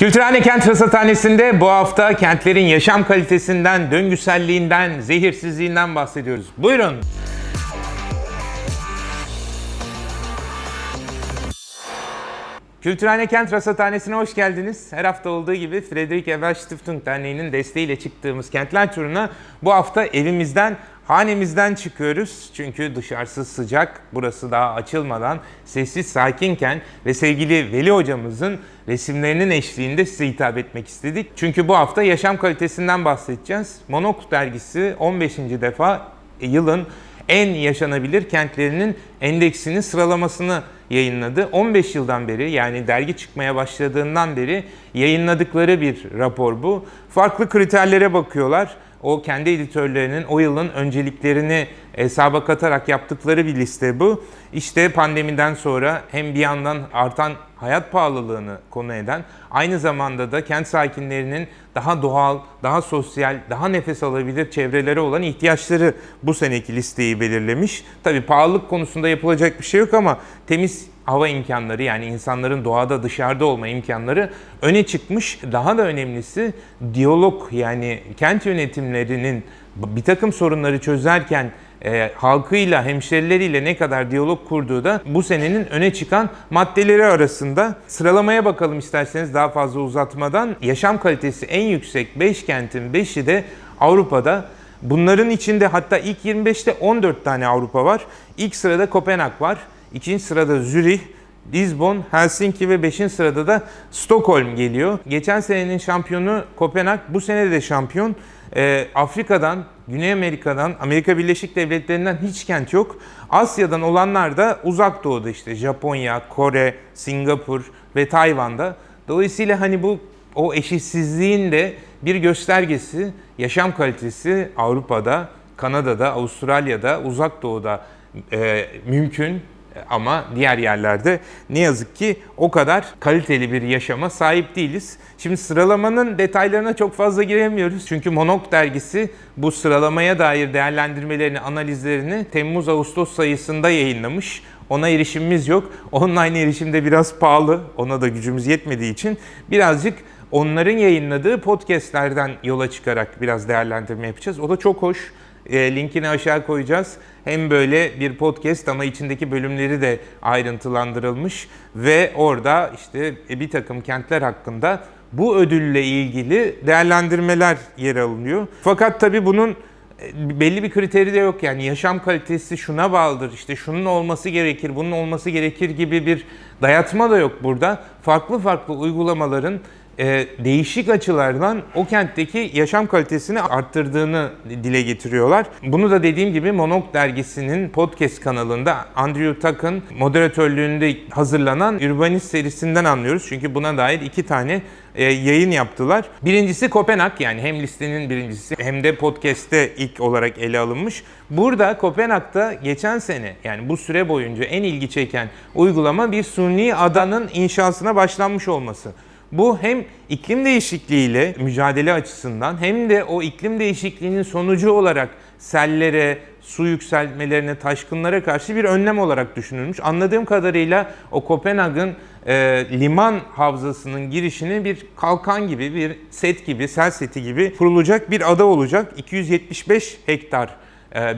Kültürhane Kent Rasathanesi'nde bu hafta kentlerin yaşam kalitesinden, döngüselliğinden, zehirsizliğinden bahsediyoruz. Buyurun. Kültürhane Kent Rasathanesi'ne hoş geldiniz. Her hafta olduğu gibi Friedrich Ebert Stiftung Derneği'nin desteğiyle çıktığımız kentler turuna bu hafta evimizden, hanemizden çıkıyoruz. Çünkü dışarısı sıcak, burası daha açılmadan sessiz sakinken ve sevgili Veli hocamızın resimlerinin eşliğinde size hitap etmek istedik. Çünkü bu hafta yaşam kalitesinden bahsedeceğiz. Monok dergisi 15. defa yılın en yaşanabilir kentlerinin endeksinin sıralamasını yayınladı. 15 yıldan beri, yani dergi çıkmaya başladığından beri yayınladıkları bir rapor bu. Farklı kriterlere bakıyorlar. O kendi editörlerinin o yılın önceliklerini hesaba katarak yaptıkları bir liste bu. İşte pandemiden sonra hem bir yandan artan hayat pahalılığını konu eden, aynı zamanda da kent sakinlerinin daha doğal, daha sosyal, daha nefes alabilir çevrelere olan ihtiyaçları bu seneki listeyi belirlemiş. Tabii pahalılık konusunda yapılacak bir şey yok ama temiz hava imkanları, yani insanların doğada dışarıda olma imkanları öne çıkmış. Daha da önemlisi diyalog, yani kent yönetimlerinin bir takım sorunları çözerken halkıyla, hemşerileriyle ne kadar diyalog kurduğu da bu senenin öne çıkan maddeleri arasında. Sıralamaya bakalım isterseniz daha fazla uzatmadan. Yaşam kalitesi en yüksek 5 kentin 5'i de Avrupa'da. Bunların içinde hatta ilk 25'te 14 tane Avrupa var. İlk sırada Kopenhag var. İkinci sırada Zürih, Lisbon, Helsinki ve 5. sırada da Stockholm geliyor. Geçen senenin şampiyonu Kopenhag, bu sene de şampiyon. Afrika'dan, Güney Amerika'dan, Amerika Birleşik Devletleri'nden hiç kent yok. Asya'dan olanlar da Uzak Doğu'da, işte Japonya, Kore, Singapur ve Tayvan'da. Dolayısıyla hani bu o eşitsizliğin de bir göstergesi. Yaşam kalitesi Avrupa'da, Kanada'da, Avustralya'da, Uzak Doğu'da mümkün. Ama diğer yerlerde ne yazık ki o kadar kaliteli bir yaşama sahip değiliz. Şimdi sıralamanın detaylarına çok fazla giremiyoruz. Çünkü Monok dergisi bu sıralamaya dair değerlendirmelerini, analizlerini Temmuz-Ağustos sayısında yayınlamış. Ona erişimimiz yok. Online erişim de biraz pahalı. Ona da gücümüz yetmediği için birazcık onların yayınladığı podcastlerden yola çıkarak biraz değerlendirme yapacağız. O da çok hoş. Linkini aşağı koyacağız. Hem böyle bir podcast ama içindeki bölümleri de ayrıntılandırılmış ve orada işte bir takım kentler hakkında bu ödülle ilgili değerlendirmeler yer alınıyor. Fakat tabii bunun belli bir kriteri de yok, yani yaşam kalitesi şuna bağlıdır, işte şunun olması gerekir, bunun olması gerekir gibi bir dayatma da yok burada. Farklı farklı uygulamaların değişik açılardan o kentteki yaşam kalitesini arttırdığını dile getiriyorlar. Bunu da dediğim gibi Monok dergisinin podcast kanalında Andrew Tuck'ın moderatörlüğünde hazırlanan Urbanist serisinden anlıyoruz. Çünkü buna dair 2 tane yayın yaptılar. Birincisi Kopenhag, yani hem listenin birincisi hem de podcast'te ilk olarak ele alınmış. Burada Kopenhag'da geçen sene, yani bu süre boyunca en ilgi çeken uygulama bir suni adanın inşasına başlanmış olması. Bu hem iklim değişikliğiyle mücadele açısından hem de o iklim değişikliğinin sonucu olarak sellere, su yükselmelerine, taşkınlara karşı bir önlem olarak düşünülmüş. Anladığım kadarıyla o Kopenhag'ın liman havzasının girişine bir kalkan gibi, bir set gibi, sel seti gibi kurulacak bir ada olacak. 275 hektar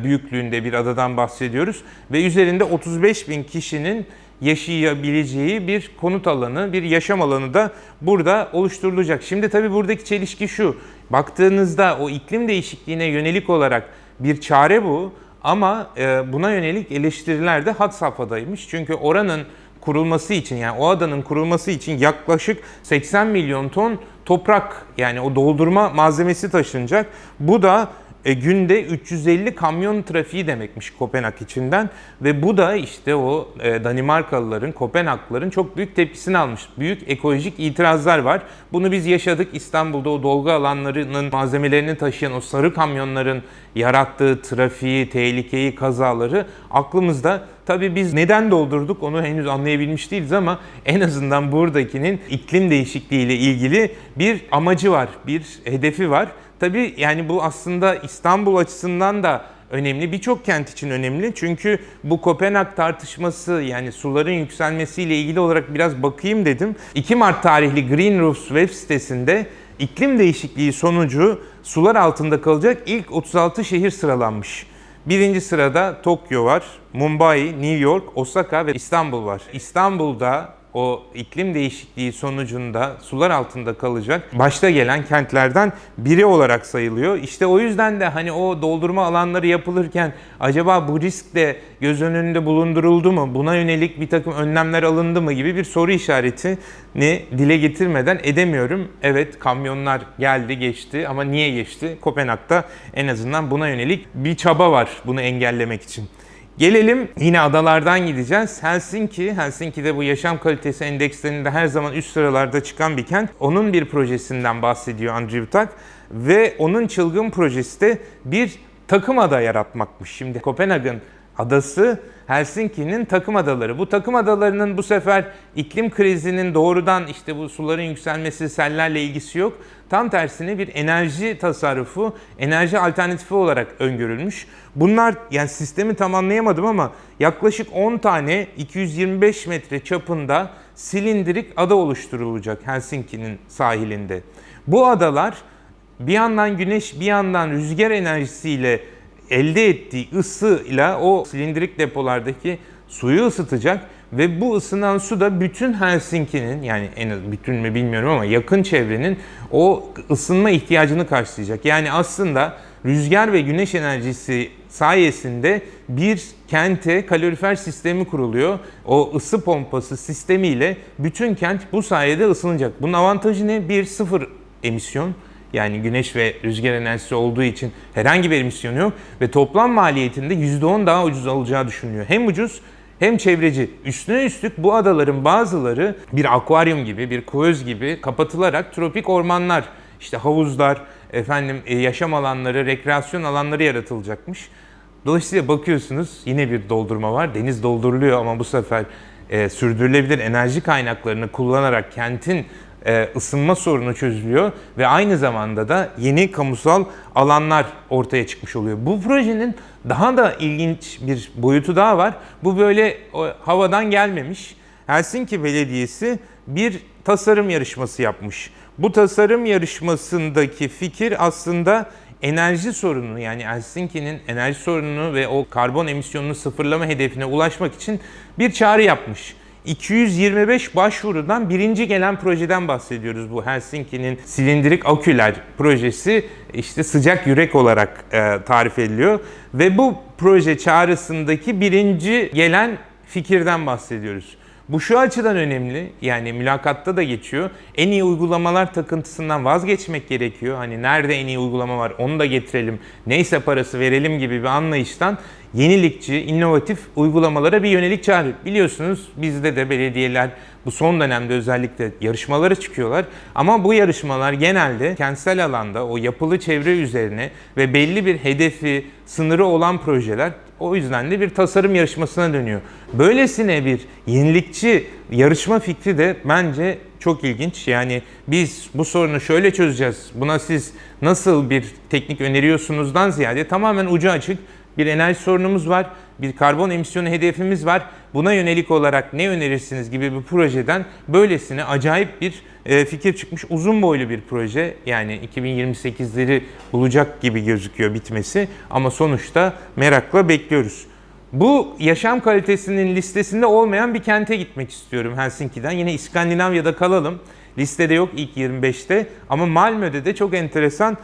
büyüklüğünde bir adadan bahsediyoruz ve üzerinde 35 bin kişinin yaşayabileceği bir konut alanı, bir yaşam alanı da burada oluşturulacak. Şimdi tabii buradaki çelişki şu: baktığınızda o iklim değişikliğine yönelik olarak bir çare bu ama buna yönelik eleştiriler de had safhadaymış. Çünkü oranın kurulması için, yani o adanın kurulması için yaklaşık 80 milyon ton toprak, yani o doldurma malzemesi taşınacak. Bu da günde 350 kamyon trafiği demekmiş Kopenhag içinden ve bu da işte o Danimarkalıların, Kopenhaglıların çok büyük tepkisini almış. Büyük ekolojik itirazlar var. Bunu biz yaşadık. İstanbul'da o dolgu alanlarının malzemelerini taşıyan o sarı kamyonların yarattığı trafiği, tehlikeyi, kazaları aklımızda. Tabii biz neden doldurduk onu henüz anlayabilmiş değiliz ama en azından buradakinin iklim değişikliği ile ilgili bir amacı var, bir hedefi var. Tabii yani bu aslında İstanbul açısından da önemli. Birçok kent için önemli. Çünkü bu Kopenhag tartışması, yani suların yükselmesiyle ilgili olarak biraz bakayım dedim. 2 Mart tarihli Green Roofs web sitesinde iklim değişikliği sonucu sular altında kalacak ilk 36 şehir sıralanmış. Birinci sırada Tokyo var, Mumbai, New York, Osaka ve İstanbul var. İstanbul'da o iklim değişikliği sonucunda sular altında kalacak başta gelen kentlerden biri olarak sayılıyor. İşte o yüzden de hani o doldurma alanları yapılırken acaba bu risk de göz önünde bulunduruldu mu? Buna yönelik bir takım önlemler alındı mı gibi bir soru işaretini dile getirmeden edemiyorum. Evet, kamyonlar geldi geçti ama niye geçti? Kopenhag'da en azından buna yönelik bir çaba var bunu engellemek için. Gelelim yine adalardan gideceğiz. Helsinki'de bu yaşam kalitesi endekslerinde her zaman üst sıralarda çıkan bir kent. Onun bir projesinden bahsediyor Andrew Tak ve onun çılgın projesi de bir takım ada yaratmakmış. Şimdi Kopenhag'ın adası Helsinki'nin takım adaları. Bu takım adalarının bu sefer iklim krizinin doğrudan işte bu suların yükselmesi, sellerle ilgisi yok. Tam tersine bir enerji tasarrufu, enerji alternatifi olarak öngörülmüş. Bunlar, yani sistemi tam anlayamadım ama yaklaşık 10 tane 225 metre çapında silindirik ada oluşturulacak Helsinki'nin sahilinde. Bu adalar bir yandan güneş, bir yandan rüzgar enerjisiyle elde ettiği ısıyla o silindirik depolardaki suyu ısıtacak ve bu ısınan su da bütün Helsinki'nin, yani en az bütün mü bilmiyorum ama yakın çevrenin o ısınma ihtiyacını karşılayacak. Yani aslında rüzgar ve güneş enerjisi sayesinde bir kente kalorifer sistemi kuruluyor. O ısı pompası sistemiyle bütün kent bu sayede ısınacak. Bunun avantajı ne? Bir, sıfır emisyon. Yani güneş ve rüzgar enerjisi olduğu için herhangi bir emisyonu yok ve toplam maliyetinde %10 daha ucuz olacağı düşünülüyor. Hem ucuz hem çevreci. Üstüne üstlük bu adaların bazıları bir akvaryum gibi, bir kuvöz gibi kapatılarak tropik ormanlar, işte havuzlar, yaşam alanları, rekreasyon alanları yaratılacakmış. Dolayısıyla bakıyorsunuz yine bir doldurma var. Deniz dolduruluyor ama bu sefer sürdürülebilir enerji kaynaklarını kullanarak kentin ısınma sorunu çözülüyor ve aynı zamanda da yeni kamusal alanlar ortaya çıkmış oluyor. Bu projenin daha da ilginç bir boyutu daha var. Bu böyle havadan gelmemiş. Helsinki Belediyesi bir tasarım yarışması yapmış. Bu tasarım yarışmasındaki fikir aslında enerji sorununu, yani Helsinki'nin enerji sorununu ve o karbon emisyonunu sıfırlama hedefine ulaşmak için bir çağrı yapmış. 225 başvurudan birinci gelen projeden bahsediyoruz. Bu Helsinki'nin silindirik aküler projesi, işte sıcak yürek olarak tarif ediliyor. Ve bu proje çağrısındaki birinci gelen fikirden bahsediyoruz. Bu şu açıdan önemli, yani mülakatta da geçiyor. En iyi uygulamalar takıntısından vazgeçmek gerekiyor. Hani nerede en iyi uygulama var onu da getirelim, neyse parası verelim gibi bir anlayıştan yenilikçi, inovatif uygulamalara bir yönelik çağrı. Biliyorsunuz bizde de belediyeler bu son dönemde özellikle yarışmalara çıkıyorlar. Ama bu yarışmalar genelde kentsel alanda o yapılı çevre üzerine ve belli bir hedefi, sınırı olan projeler. O yüzden de bir tasarım yarışmasına dönüyor. Böylesine bir yenilikçi yarışma fikri de bence çok ilginç. Yani biz bu sorunu şöyle çözeceğiz, buna siz nasıl bir teknik öneriyorsunuzdan ziyade tamamen ucu açık bir enerji sorunumuz var, bir karbon emisyonu hedefimiz var. Buna yönelik olarak ne önerirsiniz gibi bir projeden böylesine acayip bir fikir çıkmış. Uzun boylu bir proje, yani 2028'leri bulacak gibi gözüküyor bitmesi ama sonuçta merakla bekliyoruz. Bu yaşam kalitesinin listesinde olmayan bir kente gitmek istiyorum Helsinki'den. Yine İskandinavya'da kalalım. Listede yok ilk 25'te ama Malmö'de de çok enteresan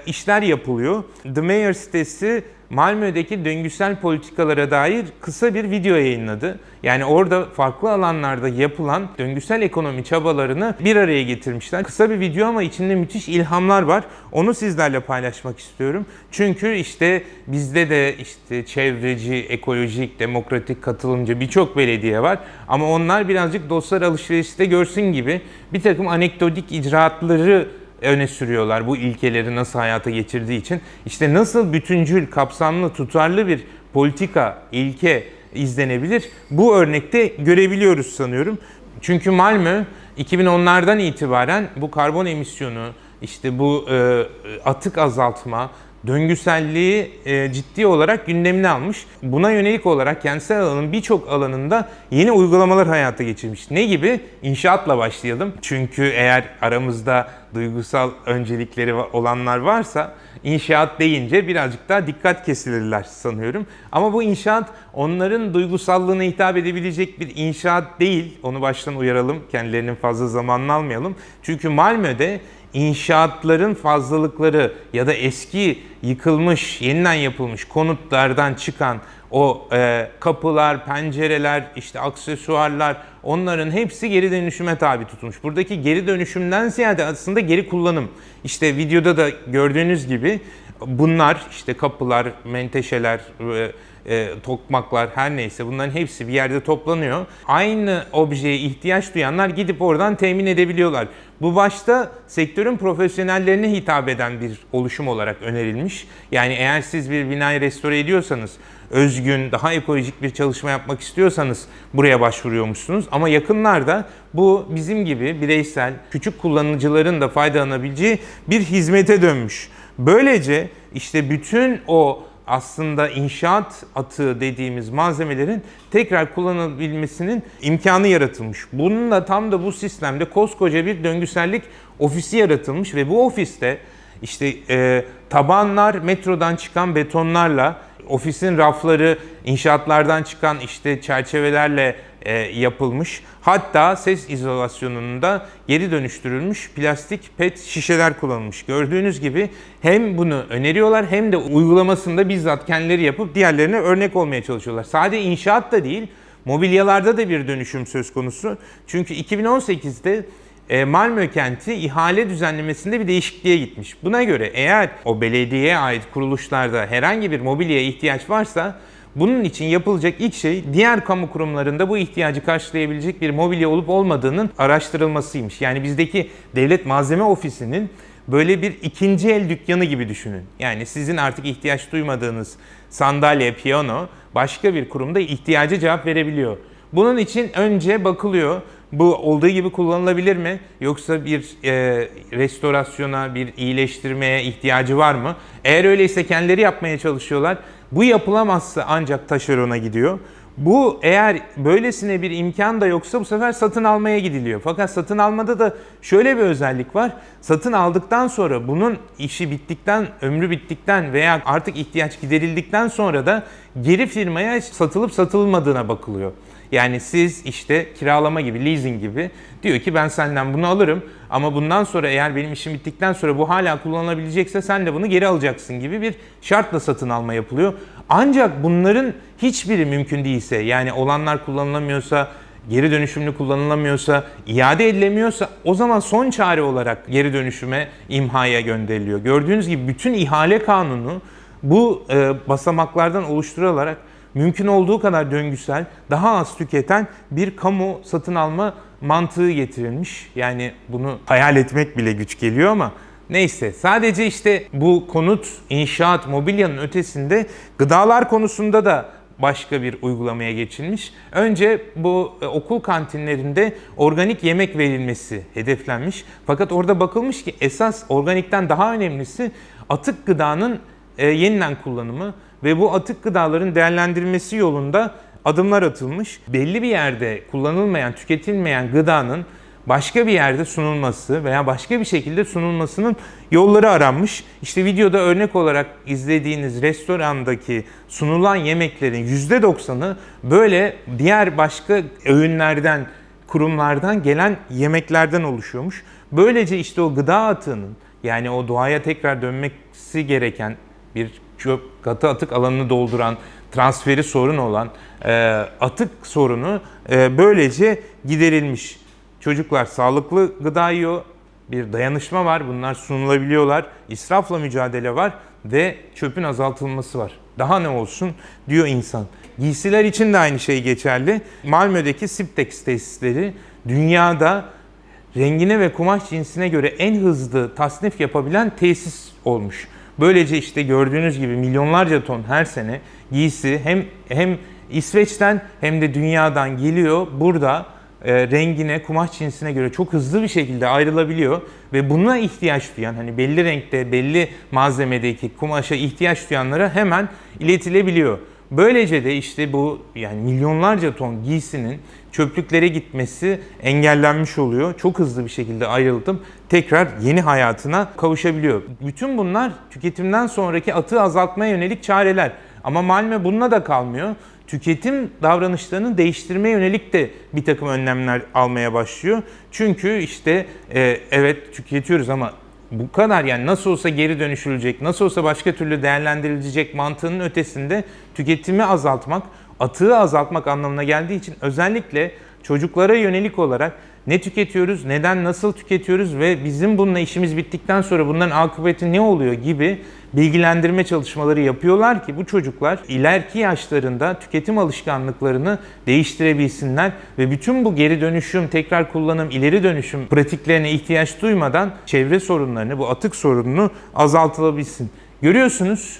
işler yapılıyor. The Mayor sitesi Malmö'deki döngüsel politikalara dair kısa bir video yayınladı. Yani orada farklı alanlarda yapılan döngüsel ekonomi çabalarını bir araya getirmişler. Kısa bir video ama içinde müthiş ilhamlar var. Onu sizlerle paylaşmak istiyorum. Çünkü işte bizde de işte çevreci, ekolojik, demokratik, katılımcı birçok belediye var. Ama onlar birazcık dostlar alışverişte görsün gibi bir takım anekdotik icraatları öne sürüyorlar bu ilkeleri nasıl hayata geçirdiği için. İşte nasıl bütüncül, kapsamlı, tutarlı bir politika, ilke izlenebilir? Bu örnekte görebiliyoruz sanıyorum. Çünkü Malmö 2010'lardan itibaren bu karbon emisyonu, işte bu atık azaltma, döngüselliği ciddi olarak gündemine almış. Buna yönelik olarak kentsel alanın birçok alanında yeni uygulamalar hayata geçirmiş. Ne gibi? İnşaatla başlayalım. Çünkü eğer aramızda duygusal öncelikleri olanlar varsa inşaat deyince birazcık daha dikkat kesilirler sanıyorum. Ama bu inşaat onların duygusallığına hitap edebilecek bir inşaat değil. Onu baştan uyaralım. Kendilerinin fazla zamanını almayalım. Çünkü Malmö'de inşaatların fazlalıkları ya da eski yıkılmış, yeniden yapılmış konutlardan çıkan o kapılar, pencereler, işte aksesuarlar, onların hepsi geri dönüşüme tabi tutulmuş. Buradaki geri dönüşümden ziyade aslında geri kullanım. İşte videoda da gördüğünüz gibi bunlar, işte kapılar, menteşeler, tokmaklar, her neyse bunların hepsi bir yerde toplanıyor. Aynı objeye ihtiyaç duyanlar gidip oradan temin edebiliyorlar. Bu başta sektörün profesyonellerine hitap eden bir oluşum olarak önerilmiş. Yani eğer siz bir binayı restore ediyorsanız, özgün, daha ekolojik bir çalışma yapmak istiyorsanız buraya başvuruyormuşsunuz. Ama yakınlarda bu bizim gibi bireysel, küçük kullanıcıların da faydalanabileceği bir hizmete dönmüş. Böylece işte bütün o aslında inşaat atığı dediğimiz malzemelerin tekrar kullanılabilmesinin imkanı yaratılmış. Bununla tam da bu sistemde koskoca bir döngüsellik ofisi yaratılmış ve bu ofiste işte tabanlar metrodan çıkan betonlarla, ofisin rafları inşaatlardan çıkan işte çerçevelerle yapılmış. Hatta ses izolasyonunda geri dönüştürülmüş plastik pet şişeler kullanılmış. Gördüğünüz gibi hem bunu öneriyorlar hem de uygulamasında bizzat kendileri yapıp diğerlerine örnek olmaya çalışıyorlar. Sadece inşaat da değil, mobilyalarda da bir dönüşüm söz konusu. Çünkü 2018'de Malmö kenti ihale düzenlemesinde bir değişikliğe gitmiş. Buna göre eğer o belediyeye ait kuruluşlarda herhangi bir mobilyaya ihtiyaç varsa bunun için yapılacak ilk şey diğer kamu kurumlarında bu ihtiyacı karşılayabilecek bir mobilya olup olmadığının araştırılmasıymış. Yani bizdeki devlet malzeme ofisinin böyle bir ikinci el dükkanı gibi düşünün. Yani sizin artık ihtiyaç duymadığınız sandalye, piyano başka bir kurumda ihtiyaca cevap verebiliyor. Bunun için önce bakılıyor. Bu olduğu gibi kullanılabilir mi? Yoksa bir restorasyona, bir iyileştirmeye ihtiyacı var mı? Eğer öyleyse kendileri yapmaya çalışıyorlar. Bu yapılamazsa ancak taşerona gidiyor. Bu eğer böylesine bir imkan da yoksa bu sefer satın almaya gidiliyor. Fakat satın almada da şöyle bir özellik var. Satın aldıktan sonra bunun işi bittikten, ömrü bittikten veya artık ihtiyaç giderildikten sonra da geri firmaya satılıp satılmadığına bakılıyor. Yani siz işte kiralama gibi, leasing gibi diyor ki ben senden bunu alırım ama bundan sonra eğer benim işim bittikten sonra bu hala kullanılabilecekse sen de bunu geri alacaksın gibi bir şartla satın alma yapılıyor. Ancak bunların hiçbiri mümkün değilse, yani olanlar kullanılamıyorsa, geri dönüşümlü kullanılamıyorsa, iade edilemiyorsa o zaman son çare olarak geri dönüşüme, imhaya gönderiliyor. Gördüğünüz gibi bütün ihale kanunu bu basamaklardan oluşturularak mümkün olduğu kadar döngüsel, daha az tüketen bir kamu satın alma mantığı getirilmiş. Yani bunu hayal etmek bile güç geliyor ama neyse. Sadece işte bu konut, inşaat, mobilyanın ötesinde gıdalar konusunda da başka bir uygulamaya geçilmiş. Önce bu okul kantinlerinde organik yemek verilmesi hedeflenmiş. Fakat orada bakılmış ki esas organikten daha önemlisi atık gıdanın yeniden kullanımı ve bu atık gıdaların değerlendirilmesi yolunda adımlar atılmış. Belli bir yerde kullanılmayan, tüketilmeyen gıdanın başka bir yerde sunulması veya başka bir şekilde sunulmasının yolları aranmış. İşte videoda örnek olarak izlediğiniz restorandaki sunulan yemeklerin %90'ı böyle diğer başka öğünlerden, kurumlardan gelen yemeklerden oluşuyormuş. Böylece işte o gıda atığının, yani o doğaya tekrar dönmesi gereken bir çöp, katı atık alanını dolduran, transferi sorun olan atık sorunu böylece giderilmiş. Çocuklar sağlıklı gıda yiyor, bir dayanışma var, bunlar sunulabiliyorlar, israfla mücadele var ve çöpün azaltılması var. Daha ne olsun diyor insan. Giysiler için de aynı şey geçerli. Malmö'deki Siptex tesisleri dünyada rengine ve kumaş cinsine göre en hızlı tasnif yapabilen tesis olmuş. Böylece işte gördüğünüz gibi milyonlarca ton her sene giysi hem İsveç'ten hem de dünyadan geliyor. Burada rengine, kumaş cinsine göre çok hızlı bir şekilde ayrılabiliyor ve buna ihtiyaç duyan, hani belli renkte, belli malzemedeki kumaşa ihtiyaç duyanlara hemen iletilebiliyor. Böylece de işte bu yani milyonlarca ton giysinin çöplüklere gitmesi engellenmiş oluyor. Çok hızlı bir şekilde ayrıldım. Tekrar yeni hayatına kavuşabiliyor. Bütün bunlar tüketimden sonraki atığı azaltmaya yönelik çareler. Ama Malmö bununla da kalmıyor. Tüketim davranışlarını değiştirmeye yönelik de bir takım önlemler almaya başlıyor. Çünkü işte evet tüketiyoruz ama bu kadar yani nasıl olsa geri dönüşülecek, nasıl olsa başka türlü değerlendirilecek mantığının ötesinde tüketimi azaltmak, atığı azaltmak anlamına geldiği için özellikle çocuklara yönelik olarak ne tüketiyoruz, neden, nasıl tüketiyoruz ve bizim bununla işimiz bittikten sonra bunların akıbeti ne oluyor gibi bilgilendirme çalışmaları yapıyorlar ki bu çocuklar ileriki yaşlarında tüketim alışkanlıklarını değiştirebilsinler ve bütün bu geri dönüşüm, tekrar kullanım, ileri dönüşüm pratiklerine ihtiyaç duymadan çevre sorunlarını, bu atık sorununu azaltılabilsin. Görüyorsunuz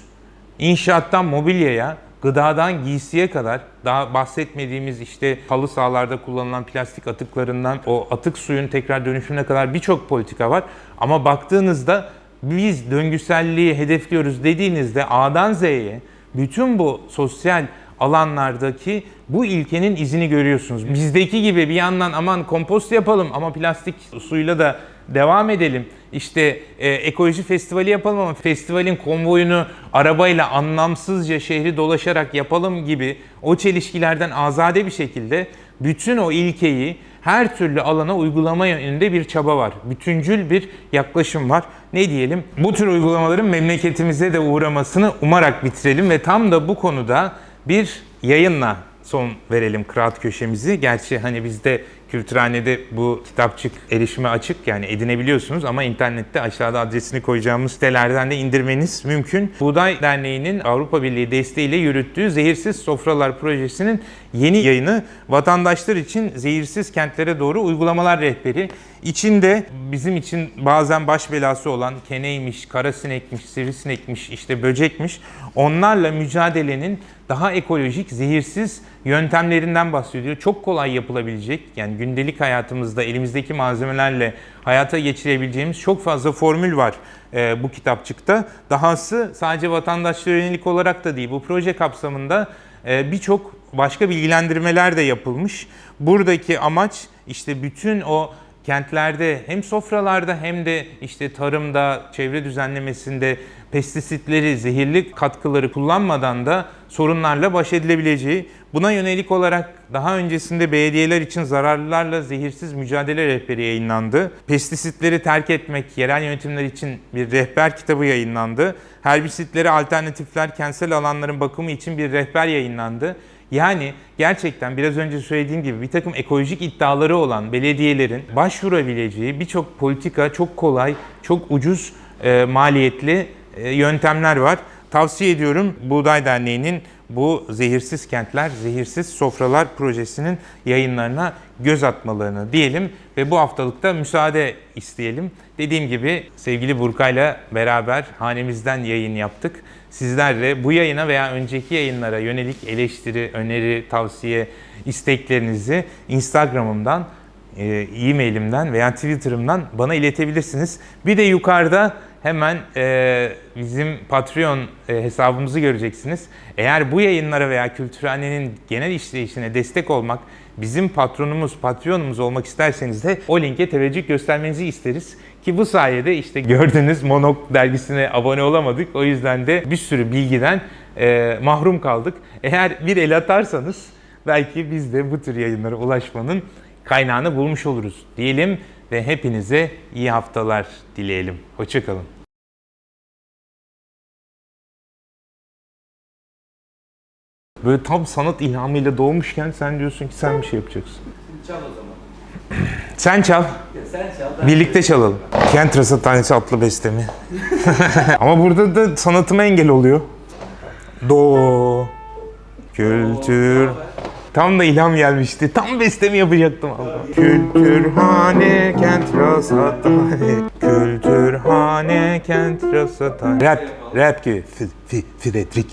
inşaattan mobilyaya, gıdadan giysiye kadar daha bahsetmediğimiz işte halı sahalarda kullanılan plastik atıklarından o atık suyun tekrar dönüşümüne kadar birçok politika var. Ama baktığınızda biz döngüselliği hedefliyoruz dediğinizde A'dan Z'ye bütün bu sosyal alanlardaki bu ilkenin izini görüyorsunuz. Bizdeki gibi bir yandan aman kompost yapalım ama plastik suyla da devam edelim. İşte ekoloji festivali yapalım ama festivalin konvoyunu arabayla anlamsızca şehri dolaşarak yapalım gibi o çelişkilerden azade bir şekilde bütün o ilkeyi her türlü alana uygulama yönünde bir çaba var. Bütüncül bir yaklaşım var. Ne diyelim? Bu tür uygulamaların memleketimize de uğramasını umarak bitirelim ve tam da bu konuda bir yayınla son verelim Kıraat Köşemizi. Gerçi hani bizde Kültürhane'de bu kitapçık erişime açık yani edinebiliyorsunuz ama internette aşağıda adresini koyacağımız sitelerden de indirmeniz mümkün. Buğday Derneği'nin Avrupa Birliği desteğiyle yürüttüğü Zehirsiz Sofralar Projesi'nin yeni yayını vatandaşlar için zehirsiz kentlere doğru uygulamalar rehberi. İçinde bizim için bazen baş belası olan keneymiş, karasinekmiş, sivrisinekmiş, işte böcekmiş onlarla mücadelenin daha ekolojik, zehirsiz yöntemlerinden bahsediyor. Çok kolay yapılabilecek, yani gündelik hayatımızda elimizdeki malzemelerle hayata geçirebileceğimiz çok fazla formül var bu kitapçıkta. Dahası sadece vatandaşlara yönelik olarak da değil, bu proje kapsamında birçok başka bilgilendirmeler de yapılmış. Buradaki amaç işte bütün o kentlerde hem sofralarda hem de işte tarımda, çevre düzenlemesinde pestisitleri, zehirli katkıları kullanmadan da sorunlarla baş edilebileceği. Buna yönelik olarak daha öncesinde belediyeler için zararlılarla zehirsiz mücadele rehberi yayınlandı. Pestisitleri terk etmek, yerel yönetimler için bir rehber kitabı yayınlandı. Herbisitlere alternatifler, kentsel alanların bakımı için bir rehber yayınlandı. Yani gerçekten biraz önce söylediğim gibi bir takım ekolojik iddiaları olan belediyelerin başvurabileceği birçok politika, çok kolay, çok ucuz maliyetli yöntemler var. Tavsiye ediyorum Buğday Derneği'nin bu Zehirsiz Kentler, Zehirsiz Sofralar projesinin yayınlarına göz atmalarını diyelim ve bu haftalıkta müsaade isteyelim. Dediğim gibi sevgili Burkay'la beraber hanemizden yayın yaptık. Sizler de bu yayına veya önceki yayınlara yönelik eleştiri, öneri, tavsiye, isteklerinizi Instagram'ımdan, e-mailimden veya Twitter'ımdan bana iletebilirsiniz. Bir de yukarıda hemen bizim Patreon hesabımızı göreceksiniz. Eğer bu yayınlara veya Kültürhane'nin genel işleyişine destek olmak, bizim patronumuz olmak isterseniz de o linke teveccüh göstermenizi isteriz. Ki bu sayede işte gördüğünüz Monok dergisine abone olamadık. O yüzden de bir sürü bilgiden mahrum kaldık. Eğer bir el atarsanız belki biz de bu tür yayınlara ulaşmanın kaynağını bulmuş oluruz diyelim ve hepinize iyi haftalar dileyelim. Hoşça kalın. Böyle tam sanat ilhamıyla doğmuşken sen diyorsun ki sen bir şey yapacaksın. Çal o zaman. Sen çal. Sen çal. Birlikte çalalım. Kent Rasathanesi adlı bestemi. Ama burada da sanatıma engel oluyor. Do, kültür. Tam da ilham gelmişti. Tam bestemi yapacaktım Allah. Kültürhane, kent rasathane. Kültürhane, kent rasathane. Rap gibi. Fredrik.